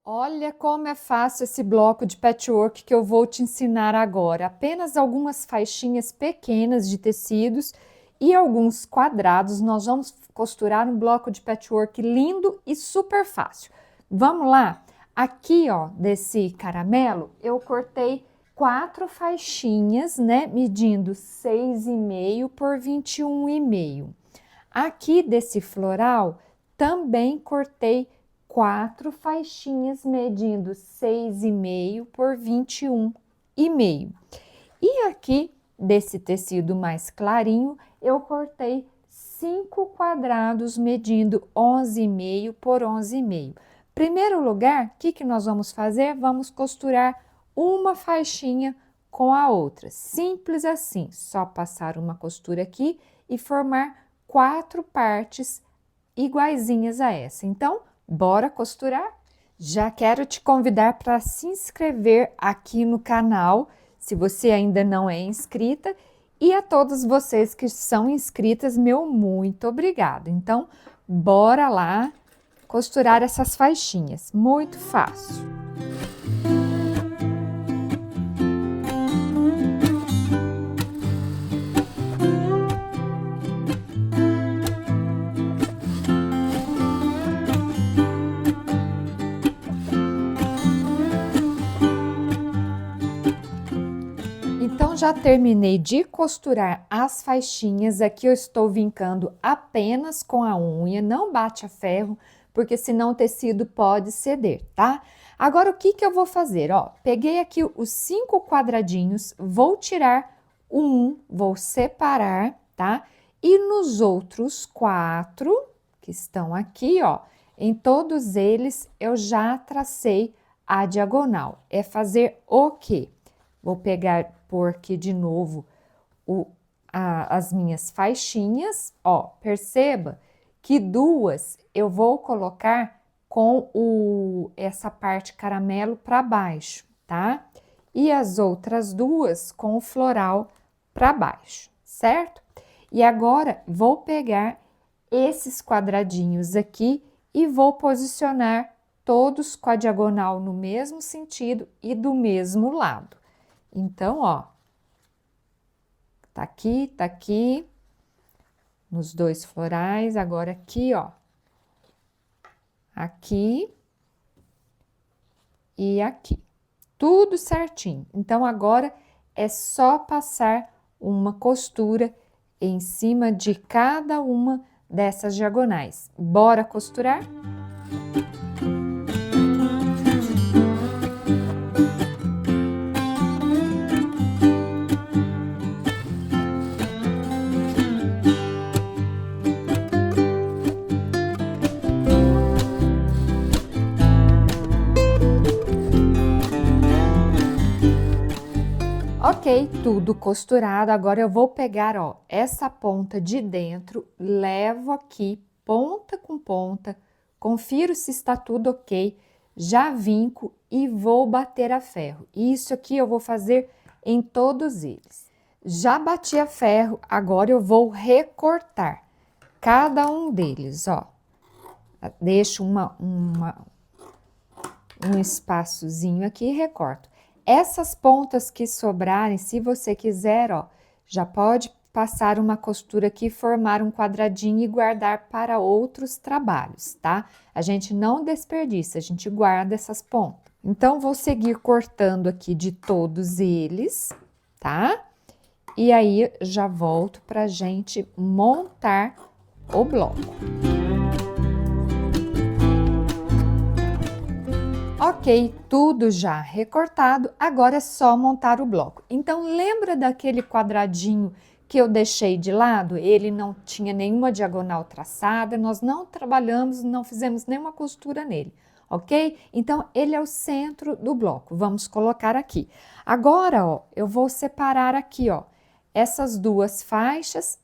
Olha como é fácil esse bloco de patchwork que eu vou te ensinar agora. Apenas algumas faixinhas pequenas de tecidos e alguns quadrados. Nós vamos costurar um bloco de patchwork lindo e super fácil. Vamos lá? Aqui, ó, desse caramelo, eu cortei 4 faixinhas, né? Medindo 6,5 por 21,5. Aqui desse floral, também cortei 4 faixinhas medindo 6,5 por 21,5. E aqui, desse tecido mais clarinho, eu cortei 5 quadrados medindo 11,5 por 11,5. Primeiro lugar, o que nós vamos fazer? Vamos costurar uma faixinha com a outra. Simples assim, só passar uma costura aqui e formar 4 partes iguaizinhas a essa. Então, bora costurar? Já quero te convidar para se inscrever aqui no canal, se você ainda não é inscrita, e a todos vocês que são inscritas, meu muito obrigada. Então, bora lá costurar essas faixinhas, muito fácil. Então, já terminei de costurar as faixinhas. Aqui eu estou vincando apenas com a unha, não bate a ferro, porque senão o tecido pode ceder, tá? Agora, o que eu vou fazer? Ó, peguei aqui os 5 quadradinhos, vou tirar um, vou separar, tá? E nos outros 4, que estão aqui, ó, em todos eles eu já tracei a diagonal. É fazer o quê? Vou pôr aqui de novo as minhas faixinhas, ó, perceba que 2 eu vou colocar com essa parte caramelo para baixo, tá? E as outras 2 com o floral para baixo, certo? E agora, vou pegar esses quadradinhos aqui e vou posicionar todos com a diagonal no mesmo sentido e do mesmo lado. Então, ó, tá aqui, nos 2 florais, agora aqui, ó, aqui e aqui, tudo certinho. Então, agora é só passar uma costura em cima de cada uma dessas diagonais. Bora costurar? Ok, tudo costurado, agora eu vou pegar, ó, essa ponta de dentro, levo aqui, ponta com ponta, confiro se está tudo ok, já vinco e vou bater a ferro. Isso aqui eu vou fazer em todos eles. Já bati a ferro, agora eu vou recortar cada um deles, ó. Deixo um espaçozinho aqui e recorto. Essas pontas que sobrarem, se você quiser, ó, já pode passar uma costura aqui, formar um quadradinho e guardar para outros trabalhos, tá? A gente não desperdiça, a gente guarda essas pontas. Então, vou seguir cortando aqui de todos eles, tá? E aí, já volto pra gente montar o bloco. Ok, tudo já recortado, agora é só montar o bloco. Então, lembra daquele quadradinho que eu deixei de lado? Ele não tinha nenhuma diagonal traçada, nós não trabalhamos, não fizemos nenhuma costura nele, ok? Então, ele é o centro do bloco, vamos colocar aqui. Agora, ó, eu vou separar aqui, ó, essas 2 faixas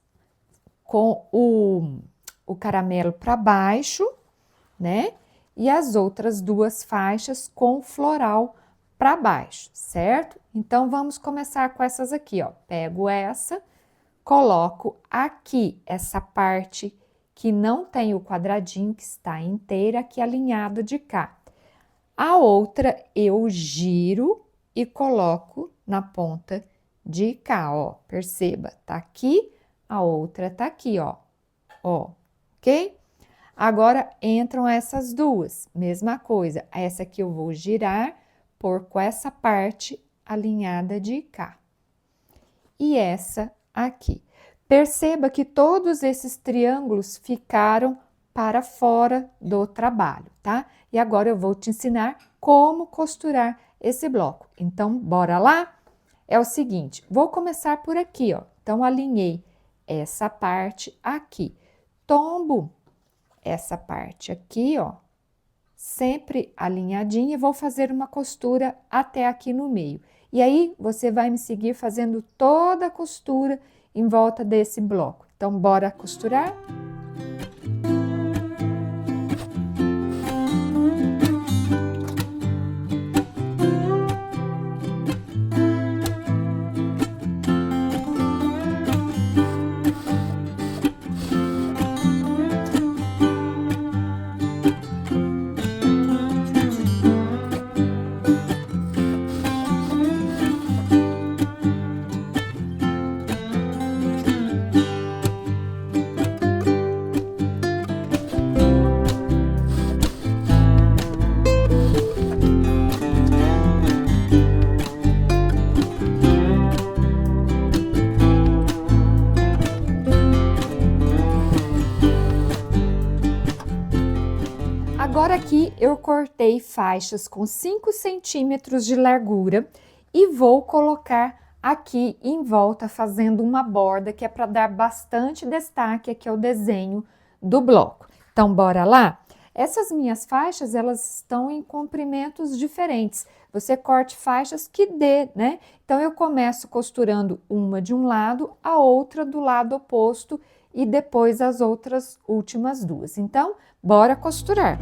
com o caramelo para baixo, né? E as outras 2 faixas com floral para baixo, certo? Então, vamos começar com essas aqui, ó. Pego essa, coloco aqui essa parte que não tem o quadradinho, que está inteira aqui alinhado de cá. A outra eu giro e coloco na ponta de cá, ó. Perceba, tá aqui, a outra tá aqui, ó. Ó, ok? Agora entram essas duas, mesma coisa. Essa aqui eu vou girar, pôr com essa parte alinhada de cá. E essa aqui. Perceba que todos esses triângulos ficaram para fora do trabalho, tá? E agora eu vou te ensinar como costurar esse bloco. Então, bora lá? É o seguinte, vou começar por aqui, ó. Então, alinhei essa parte aqui. Tombo essa parte aqui, ó, sempre alinhadinha, e vou fazer uma costura até aqui no meio. E aí, você vai me seguir fazendo toda a costura em volta desse bloco. Então, bora costurar? Agora aqui eu cortei faixas com 5 centímetros de largura e vou colocar aqui em volta fazendo uma borda que é para dar bastante destaque aqui ao desenho do bloco. Então, bora lá? Essas minhas faixas, elas estão em comprimentos diferentes. Você corte faixas que dê, né? Então, eu começo costurando uma de um lado, a outra do lado oposto e depois as outras últimas duas. Então, bora costurar!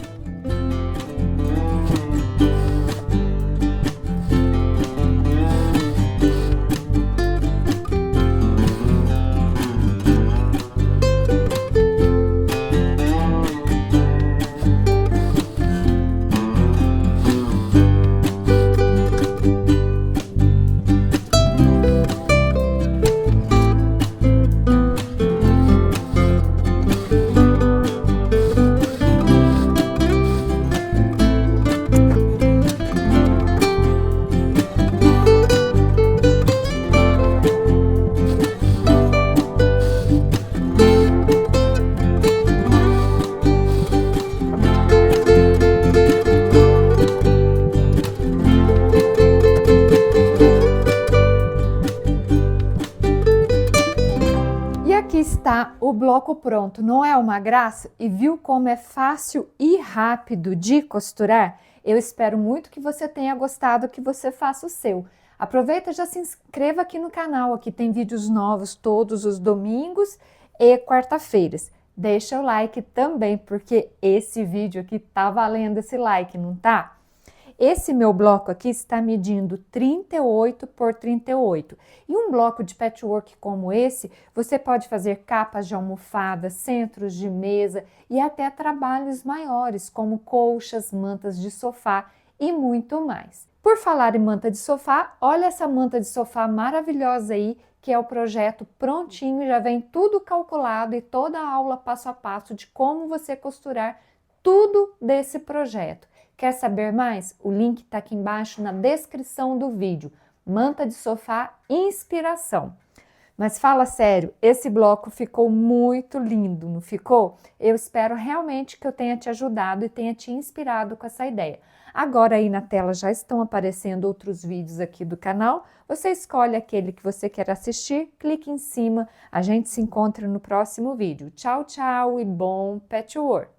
Aqui está o bloco pronto, não é uma graça? E viu como é fácil e rápido de costurar? Eu espero muito que você tenha gostado, que você faça o seu. Aproveita e já se inscreva aqui no canal, aqui tem vídeos novos todos os domingos e quarta-feiras. Deixa o like também, porque esse vídeo aqui tá valendo esse like, não tá? Esse meu bloco aqui está medindo 38 por 38. E um bloco de patchwork como esse, você pode fazer capas de almofada, centros de mesa e até trabalhos maiores, como colchas, mantas de sofá e muito mais. Por falar em manta de sofá, olha essa manta de sofá maravilhosa aí, que é o projeto prontinho, já vem tudo calculado e toda a aula passo a passo de como você costurar tudo desse projeto. Quer saber mais? O link está aqui embaixo na descrição do vídeo. Manta de sofá inspiração. Mas fala sério, esse bloco ficou muito lindo, não ficou? Eu espero realmente que eu tenha te ajudado e tenha te inspirado com essa ideia. Agora aí na tela já estão aparecendo outros vídeos aqui do canal. Você escolhe aquele que você quer assistir, clique em cima. A gente se encontra no próximo vídeo. Tchau, tchau e bom patchwork!